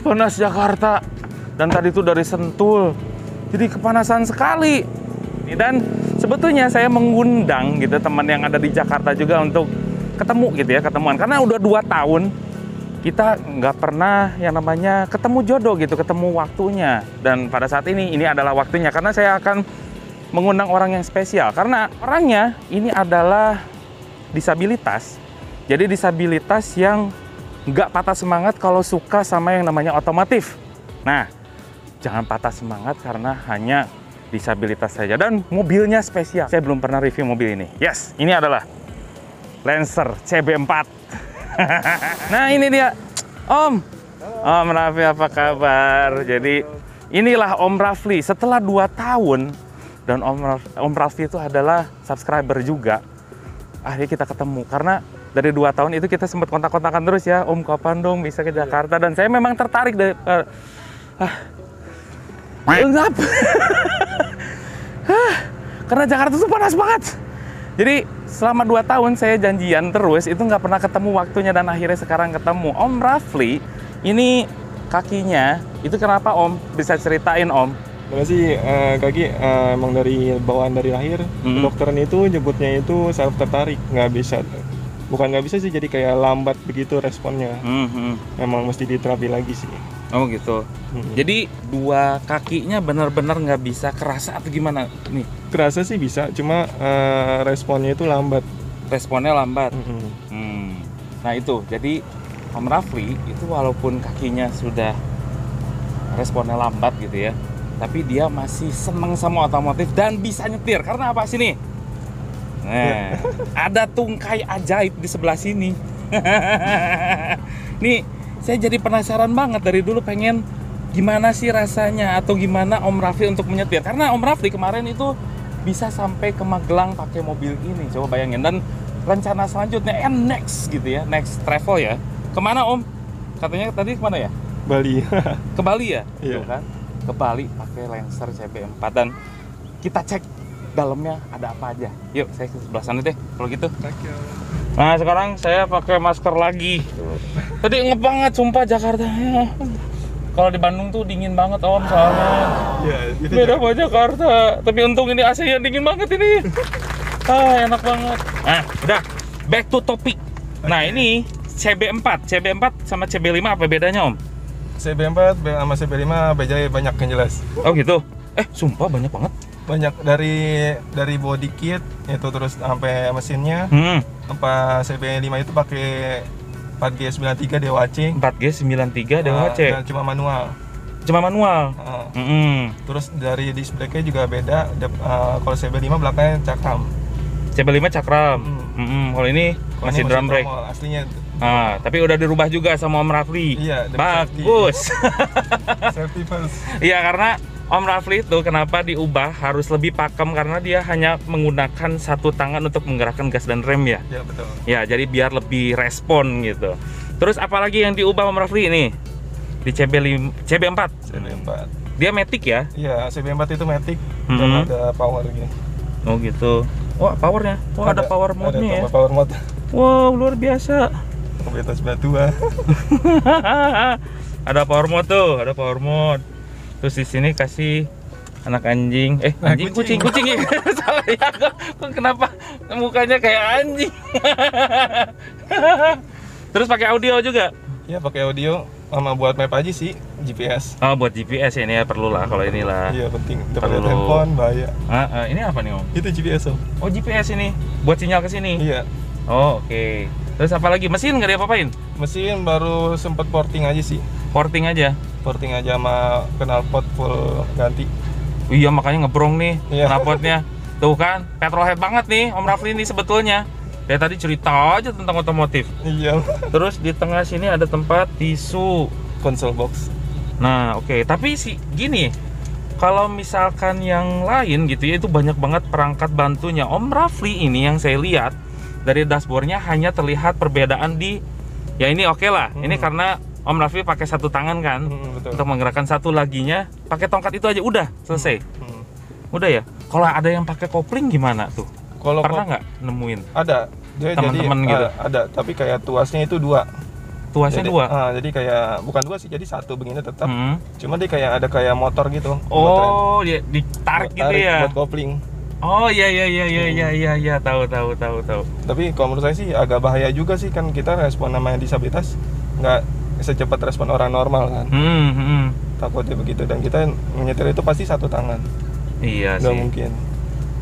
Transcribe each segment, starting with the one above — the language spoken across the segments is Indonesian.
Panas Jakarta. Dan tadi itu dari Sentul. Jadi kepanasan sekali. Dan sebetulnya saya mengundang gitu teman yang ada di Jakarta juga untuk ketemu gitu ya, ketemuan. Karena udah 2 tahun kita nggak pernah yang namanya ketemu jodoh gitu, ketemu waktunya. Dan pada saat ini adalah waktunya. Karena saya akan mengundang orang yang spesial. Karena orangnya ini adalah disabilitas. Jadi disabilitas yang nggak patah semangat kalau suka sama yang namanya otomotif. Nah, jangan patah semangat karena hanya disabilitas saja. Dan mobilnya spesial. Saya belum pernah review mobil ini. Yes, ini adalah Lancer CB4. Nah, ini dia. Om. Om Rafli, apa kabar? Jadi, inilah Om Rafli. Setelah 2 tahun, dan Om Rafli itu adalah subscriber juga. Akhirnya kita ketemu. Karena dari 2 tahun itu kita sempat kontak-kontakan terus ya. Om, kapan dong bisa ke Jakarta? Dan saya memang tertarik dari... Enggak. Karena Jakarta tuh panas banget. Jadi selama 2 tahun saya janjian terus, itu nggak pernah ketemu waktunya, dan akhirnya sekarang ketemu. Om Rafli, ini kakinya, itu kenapa Om? Bisa ceritain Om? Terima kasih, kaki emang dari bawaan dari lahir. Dokteran itu nyebutnya itu saraf tertarik, bukan nggak bisa sih, jadi kayak lambat begitu responnya. Memang mesti diterapi lagi sih. Oh gitu. Jadi 2 kakinya benar-benar nggak bisa kerasa atau gimana nih? Kerasa sih bisa, cuma responnya itu lambat. Responnya lambat. Nah itu, jadi Om Rafli itu walaupun kakinya sudah responnya lambat gitu ya, tapi dia masih seneng sama otomotif dan bisa nyetir. Karena apa sini? Nah, ada tungkai ajaib di sebelah sini. Nih, saya jadi penasaran banget, dari dulu pengen gimana sih rasanya atau gimana Om Rafli untuk menyetir. Karena Om Rafli kemarin itu bisa sampai ke Magelang pakai mobil ini, coba bayangin. Dan rencana selanjutnya next gitu ya, next travel ya. Kemana Om? Katanya tadi kemana ya? Bali. Ke Bali ya? Iya. Tuh kan? Ke Bali pakai Lancer CB4, dan kita cek dalamnya ada apa aja. Yuk, saya ke sebelah sana deh kalau gitu. Nah, sekarang saya pakai masker lagi. Tadi ngep banget sumpah Jakarta. Kalau di Bandung tuh dingin banget Om soalnya. Iya, itu beda sama Jakarta. Tapi untung ini AC-nya dingin banget ini. Enak banget. Nah, udah back to topic. Nah, ini CB4. CB4 sama CB5 apa bedanya Om? CB4 sama CB5 bedanya banyak yang jelas. Oh gitu. Sumpah banyak banget. Banyak, dari body kit itu terus sampai mesinnya. Apa CB5 itu pakai 4G93 DOHC. 4G93 DOHC. Dan cuma manual. Terus dari disc brake-nya juga beda. Kalau CB5 belakangnya cakram. CB5 cakram. Kalau ini masih drum brake. Aslinya. Tapi udah dirubah juga sama Om Rafli. Iya, bagus. Safety first. Iya, karena Om Rafli itu kenapa diubah harus lebih pakem, karena dia hanya menggunakan satu tangan untuk menggerakkan gas dan rem ya. Iya, betul. Ya, jadi biar lebih respon gitu. Terus apalagi yang diubah Om Rafli ini? Di CB4. Dia matic ya? Iya, CB4 itu matic dan ada power gitu. Oh gitu. Wah, powernya. Wah, ada power mode-nya ya. Power mode. Wow, luar biasa. Komunitas Batua. Ada power mode tuh, ada power mode. Terus di sini kasih anak anjing, kucing ya. Salah ya, kok kenapa mukanya kayak anjing? Terus pakai audio juga? Iya, pakai audio sama buat map aja sih, GPS. Oh, buat GPS ya, ini ya, perlu lah kalau inilah. Iya, penting. Dapat handphone bahaya. Ini apa nih Om? Itu GPS Om. Oh, GPS ini buat sinyal ke sini. Iya. Oh, oke. Terus apa lagi? Mesin nggak diapa-apain? Mesin baru sempet porting aja sih. Porting aja sama knalpot full ganti. Iya, makanya ngebrong nih knalpotnya. Tuh kan, petrolhead banget nih Om Rafli ini sebetulnya. Dia tadi cerita aja tentang otomotif. Iya. Terus di tengah sini ada tempat tisu, console box. Nah, oke. Tapi sih gini, kalau misalkan yang lain gitu ya, itu banyak banget perangkat bantunya. Om Rafli ini yang saya lihat dari dashboardnya hanya terlihat perbedaan di, ya ini oke lah. Ini karena Om Rafli pakai satu tangan kan, betul. Untuk menggerakkan satu laginya pakai tongkat itu aja udah selesai. Udah ya. Kalau ada yang pakai kopling gimana tuh? Pernah nggak nemuin? Ada. Dia teman-teman jadi, gitu. Ada, tapi kayak tuasnya itu 2. tuasnya dua. Jadi kayak bukan dua sih, jadi satu begini tetap. Cuma dia kayak ada kayak motor gitu. Oh, dia ditarik gitu ya. Buat kopling. Oh iya, tahu. Tapi kalau menurut saya sih agak bahaya juga sih, kan kita respon namanya disabilitas nggak secepat respon orang normal kan. Takutnya begitu, dan kita menyetir itu pasti satu tangan. Iya nggak sih. Mungkin.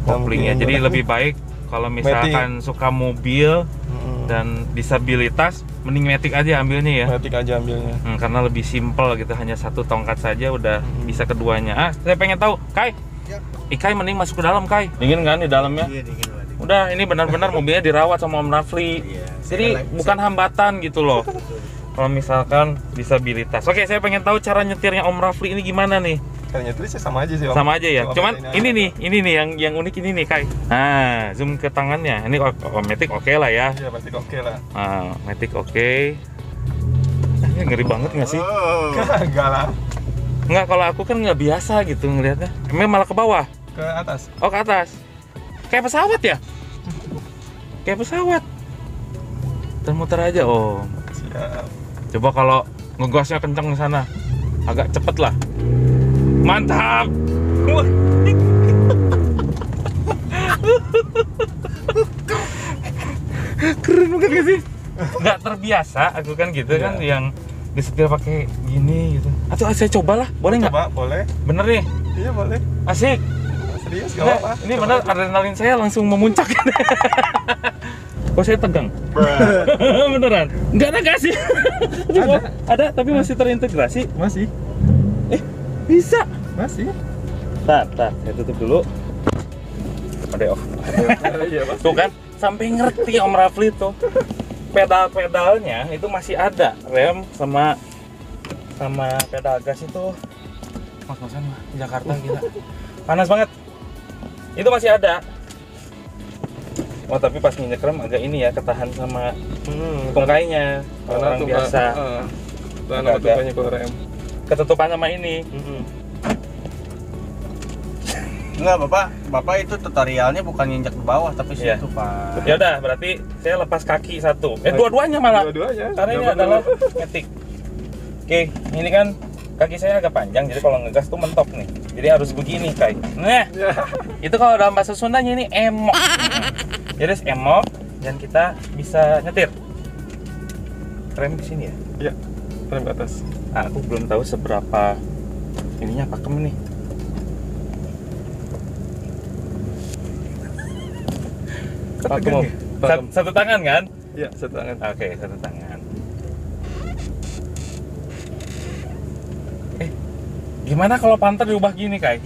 Koplingnya. Jadi lebih baik kalau misalkan suka mobil dan disabilitas, mending matic aja ambilnya ya. Matic aja ambilnya. Karena lebih simpel gitu, hanya satu tongkat saja udah bisa keduanya. Saya pengen tahu, Kai. Kai mending masuk ke dalam, Kai. Dingin kan di dalamnya? Iya, dingin. Udah, ini benar-benar mobilnya dirawat sama Om Rafli. Iya. Jadi bukan hambatan gitu loh. Kalau misalkan disabilitas. Oke, saya pengen tahu cara nyetirnya Om Rafli ini gimana nih? Cara nyetir sih sama aja sih, Om. Sama aja ya. Cuma Cuman ini nih yang unik ini nih, Kai. Nah, zoom ke tangannya. Ini matic oke lah ya. Iya, pasti oke lah. Matic oke. Ini ngeri banget nggak sih? Enggak lah. Nggak, kalau aku kan nggak biasa gitu ngelihatnya. Emang malah ke bawah. Ke atas. Oh, ke atas. Kayak pesawat ya? Kayak pesawat. Muter-muter aja, Om. Siap. Coba kalau ngegasnya kenceng ke sana, agak cepet lah. Mantap. Keren banget gak sih? Nggak terbiasa aku kan gitu kan, yang disetir pakai gini gitu. Atau saya cobalah, boleh nggak? Coba, boleh. Bener nih? Iya, boleh. Asik. Serius, nggak apa-apa. Ini bener, adrenalin saya langsung memuncak. Kok saya tegang? Beneran? Nggak ada nggak sih? Ada, tapi masih terintegrasi. Masih. Bisa. Masih. Bentar, saya tutup dulu. Ada off. Iya, Pak. Tuh kan, sampai ngerti Om Rafli tuh. Pedal-pedalnya itu masih ada, rem sama pedal gas itu. Mas-masan lah, di Jakarta gila. Panas banget. Itu masih ada. Oh, tapi pas nginjek rem agak ini ya, ketahan sama tungkainya. Orang biasa. Tahan tungkainya ke rem. Ketutupan sama ini. Enggak, Bapak itu tutorialnya bukan nginjak ke bawah tapi situ, Pak. Ya udah, berarti saya lepas kaki satu. Dua-duanya malah. Dua-duanya. Karena ini adalah matic. Oke, ini kan kaki saya agak panjang, jadi kalau ngegas tuh mentok nih. Jadi harus begini, Kai. Nah, itu kalau dalam bahasa Sundanya ini emok. Jadi emok dan kita bisa nyetir. Rem di sini ya? Iya, rem ke atas. Aku belum tahu seberapa ininya pakem nih. Pakem. Satu tangan kan? Iya, satu tangan. Oke, satu tangan. Gimana kalau panter diubah gini, Kai?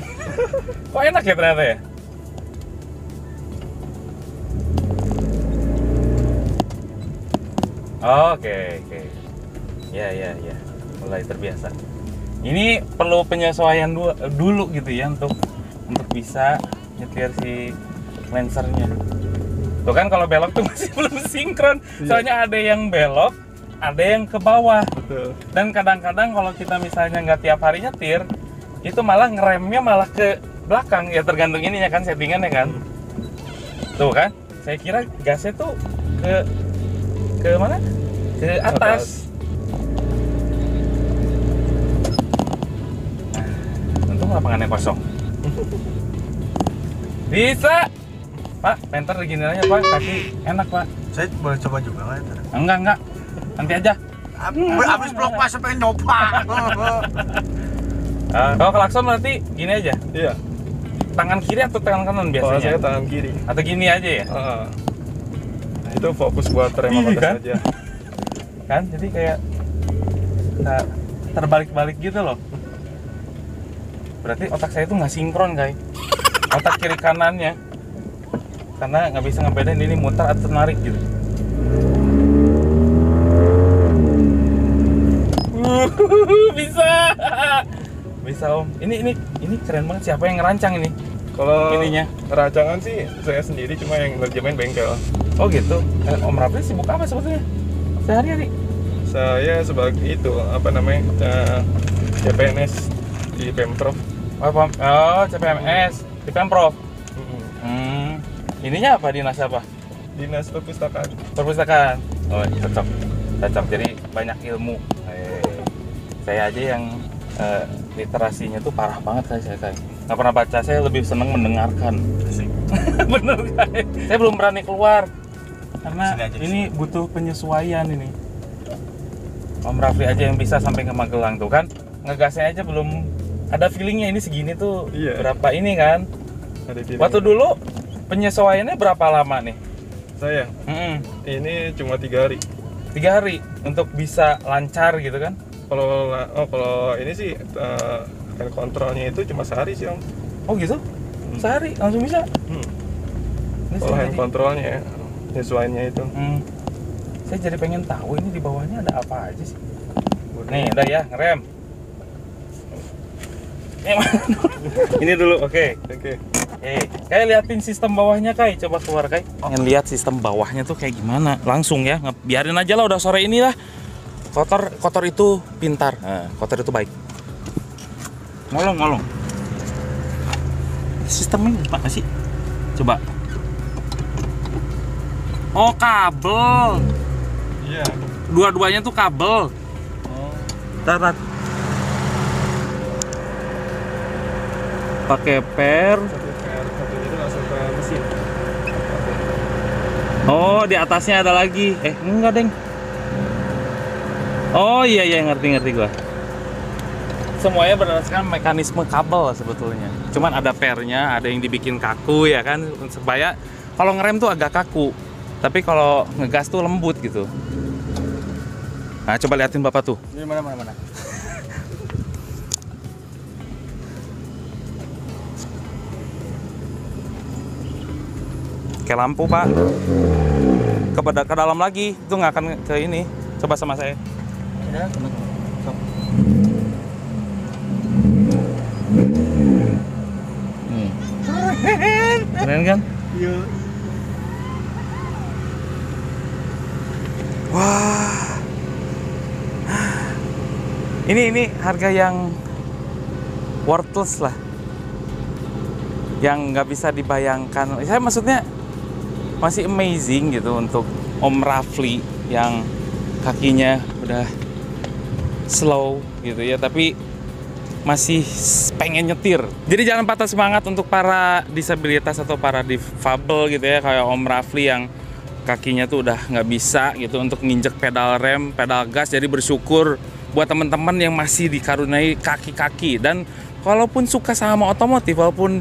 Kok enak ya ternyata ya? Oke. Ya. Mulai terbiasa. Ini perlu penyesuaian dulu gitu ya untuk bisa nyetir si Lancernya. Tuh kan kalau belok tuh masih belum sinkron. Soalnya ada yang belok, ada yang ke bawah. Betul. Dan kadang-kadang kalau kita misalnya nggak tiap hari nyetir, itu malah ngeremnya malah ke belakang. Ya tergantung ininya kan, settingannya kan. Tuh kan, saya kira gasnya tuh ke mana? Ke atas. Nah, untung lapangannya kosong. Bisa. Pak, penter begini aja, Pak. Kaki enak, Pak. Saya boleh coba juga nggak itu? Enggak. Nanti aja. Habis blok pas pengen nyoba. Kalau klakson berarti gini aja. Iya. Tangan kiri atau tangan kanan Kalau biasanya? saya tangan kiri. Atau gini aja ya? Nah, itu fokus buat rem Iya, atas kan? aja. Kan, jadi kayak terbalik-balik gitu loh. Berarti otak saya itu nggak sinkron, Kai. Otak kiri kanannya. Karena nggak bisa ngebedain ini muter atau narik gitu. Bisa Om. Ini keren banget. Siapa yang ngerancang ini? Kalau Ininya? rancangan sih saya sendiri, cuma yang ngerjain bengkel. Oh gitu. Om Rafli sibuk apa sebetulnya? Sehari-hari? Saya sebagai itu apa namanya CPNS di Pemprov. Oh, CPNS di Pemprov. Ininya apa, dinas apa? Dinas Perpustakaan. Perpustakaan. Oh, cocok. Cocok, jadi banyak ilmu. Saya aja yang literasinya tuh parah banget saya kayak nggak pernah baca, saya lebih seneng mendengarkan. Bener kayak saya belum berani keluar karena ini butuh penyesuaian ini. Om Rafli aja yang bisa sampai ke Magelang tuh kan, ngegasnya aja belum ada feelingnya ini segini tuh. Berapa ini kan waktu dulu penyesuaiannya berapa lama nih saya? Ini cuma 3 hari. 3 hari untuk bisa lancar gitu kan? Kalau ini sih hand kontrolnya itu cuma sehari sih Om. Oh gitu? Sehari langsung bisa? Kalau hand kontrolnya ya, penyesuaiannya itu. Saya jadi pengen tahu ini di bawahnya ada apa aja sih. Nih udah ya, ngerem. Ini dulu, oke. Kayak liatin sistem bawahnya Kai, coba keluar Kai. Pengen lihat sistem bawahnya tuh kayak gimana. Langsung ya, biarin aja lah udah sore ini lah. Kotor itu pintar, kotor itu baik. Ngolong. Sistemnya gimana sih? Coba. Oh kabel. Iya. Dua-duanya tuh kabel. Tar. Pakai per. Satu itu langsung ke mesin. Oh, di atasnya ada lagi. Enggak, Deng. Oh iya ngerti gua. Semuanya berdasarkan mekanisme kabel sebetulnya. Cuman ada pernya, ada yang dibikin kaku ya kan, supaya kalau ngerem tuh agak kaku. Tapi kalau ngegas tuh lembut gitu. Nah, coba liatin Bapak tuh. Ini mana? Kayak lampu Pak. Ke dalam lagi, itu nggak akan ke ini. Coba sama saya. Ya, Keren kan? Iya. Wah. Ini harga yang worthless lah. Yang nggak bisa dibayangkan. Saya maksudnya masih amazing gitu untuk Om Rafli yang kakinya udah slow gitu ya, tapi masih pengen nyetir. Jadi jangan patah semangat untuk para disabilitas atau para difabel gitu ya, kayak Om Rafli yang kakinya tuh udah nggak bisa gitu untuk nginjek pedal rem, pedal gas. Jadi bersyukur buat teman-teman yang masih dikaruniai kaki-kaki, dan walaupun suka sama otomotif, walaupun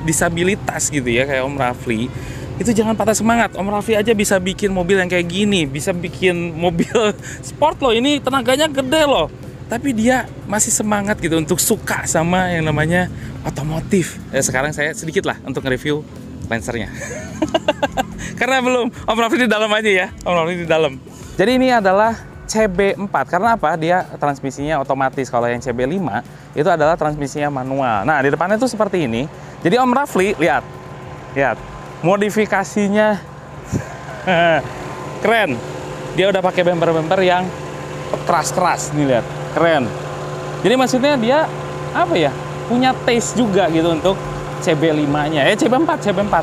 disabilitas gitu ya kayak Om Rafli, itu jangan patah semangat. Om Rafli aja bisa bikin mobil yang kayak gini, bisa bikin mobil sport loh, ini tenaganya gede loh. Tapi dia masih semangat gitu untuk suka sama yang namanya otomotif. Sekarang saya sedikit lah untuk nge-review Lancernya. Karena belum, Om Rafli di dalam aja ya, Om Rafli di dalam. Jadi ini adalah CB4, karena apa? Dia transmisinya otomatis. Kalau yang CB5 itu adalah transmisinya manual. Nah, di depannya tuh seperti ini. Jadi Om Rafli, lihat. Modifikasinya keren. Dia udah pakai bumper-bumper yang keras-keras nih, lihat. Keren. Jadi maksudnya dia apa ya? Punya taste juga gitu untuk CB5-nya. CB4.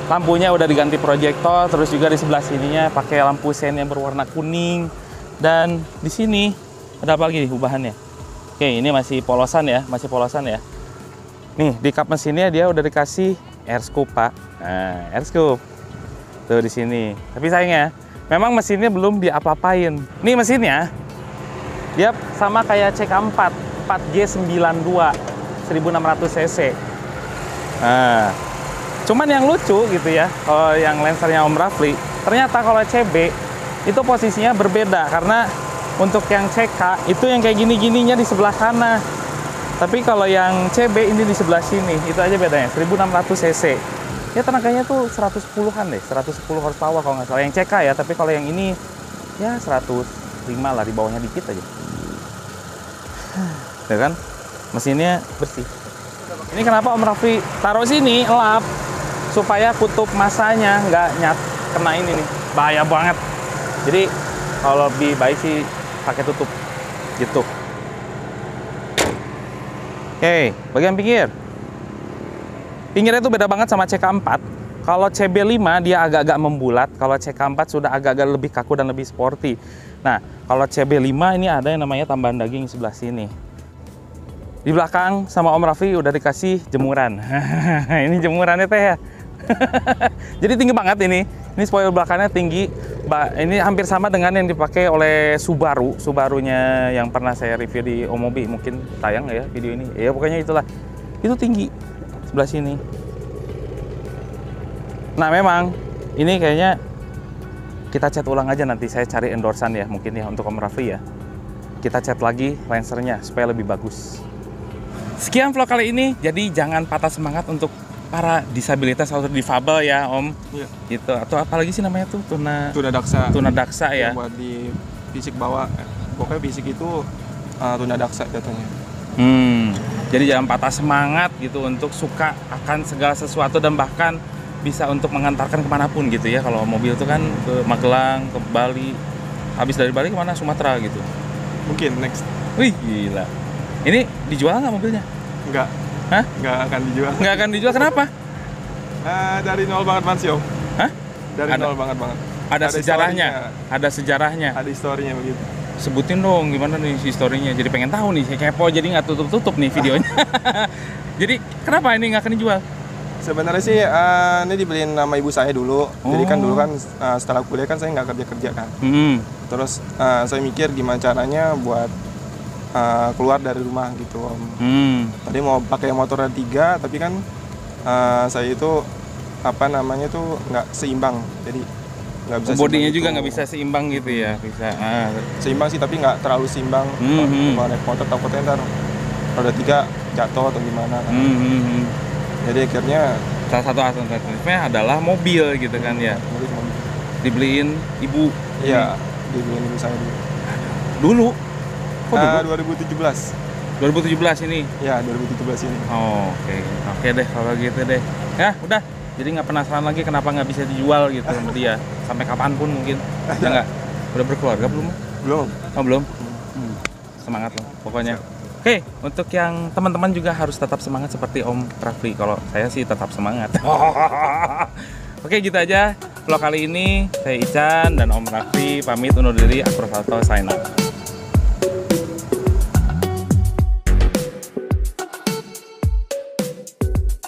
Lampunya udah diganti proyektor, terus juga di sebelah sininya pakai lampu sen yang berwarna kuning. Dan di sini ada apa lagi nih ubahannya? Oke, ini masih polosan ya. Nih, di kap mesinnya dia udah dikasih air scoop, Pak. Nah, air scoop. Tuh di sini. Tapi sayangnya memang mesinnya belum diapa-apain. Nih mesinnya dia sama kayak CK4 4G92 1600 cc. Nah, cuman yang lucu gitu ya, kalau yang Lancernya Om Rafli, ternyata kalau CB itu posisinya berbeda, karena untuk yang CK itu yang kayak gini-gininya di sebelah sana. Tapi kalau yang CB ini di sebelah sini, itu aja bedanya, 1600 cc. Ya tenaganya tuh 110-an deh, 110 horsepower kalau nggak salah yang CK ya, tapi kalau yang ini ya 105 lah, di bawahnya dikit aja. Ya kan? Mesinnya bersih. Ini kenapa Om Rafli taruh sini, elap, supaya kutub masanya nggak kena ini nih. Bahaya banget. Jadi kalau lebih baik sih pakai tutup gitu. Oke, bagian pinggir. Pinggirnya itu beda banget sama CK4. Kalau CB5 dia agak-agak membulat, kalau CK4 sudah agak-agak lebih kaku dan lebih sporty. Nah, kalau CB5 ini ada yang namanya tambahan daging sebelah sini. Di belakang sama Om Raffi udah dikasih jemuran. Ini jemurannya teh ya. Jadi tinggi banget ini. Ini spoiler belakangnya tinggi. Ini hampir sama dengan yang dipakai oleh Subaru. Subarunya yang pernah saya review di Omobi. Mungkin tayang ya video ini. Ya pokoknya itulah. Itu tinggi sebelah sini. Nah memang ini kayaknya kita cat ulang aja, nanti saya cari endorsan ya mungkin ya untuk Om Raffi ya. Kita cat lagi lensernya supaya lebih bagus. Sekian vlog kali ini, jadi jangan patah semangat untuk para disabilitas atau difabel ya Om. Iya. Gitu. Atau apalagi sih namanya tuh Tunadaksa. Tunadaksa ya. Buat di fisik bawah. Pokoknya fisik itu tunadaksa jatuhnya. Jadi jangan patah semangat gitu untuk suka akan segala sesuatu dan bahkan bisa untuk mengantarkan kemanapun gitu ya. Kalau mobil itu kan ke Magelang, ke Bali, habis dari Bali kemana? Sumatera gitu. Mungkin next. Wih gila. Ini dijual nggak mobilnya? Enggak. Hah? Enggak akan dijual. Nggak akan dijual, kenapa? Dari nol banget Mas Yo. Hah? Dari nol banget. Ada sejarahnya? Historinya. Ada sejarahnya? Ada historinya begitu. Sebutin dong gimana nih historinya. Jadi pengen tahu nih, saya kepo jadi nggak tutup-tutup nih videonya. Jadi kenapa ini nggak akan dijual? Sebenarnya sih ini dibeliin sama ibu saya dulu. Jadi kan dulu kan setelah kuliah kan saya nggak kerja kan. Terus saya mikir gimana caranya buat keluar dari rumah gitu Om. Tadi mau pakai motor ada 3, tapi kan saya itu apa namanya tuh nggak seimbang. Jadi nggak bisa. Bodinya juga nggak bisa seimbang gitu ya? Bisa. Seimbang sih tapi nggak terlalu seimbang. Kalau naik motor takutnya ntar roda 3 jatuh atau gimana. Kan. Jadi akhirnya salah satu alternatifnya adalah mobil gitu kan ya. Dibeliin ibu. Iya, dibeliin ibu saya dulu. Dulu? Kok dulu? 2017. 2017 ini? Ya, 2017 ini. Oh, oke deh kalau gitu deh. Ya udah. Jadi nggak penasaran lagi kenapa nggak bisa dijual gitu sama dia. Sampai kapanpun mungkin. Ya nggak? Udah berkeluarga belum? Belum. Oh belum? Semangat loh pokoknya. Oke, untuk yang teman-teman juga harus tetap semangat seperti Om Raffi. Kalau saya sih tetap semangat. Oke, gitu aja vlog kali ini. Saya Ican dan Om Raffi pamit undur diri. Aku Salto sign out.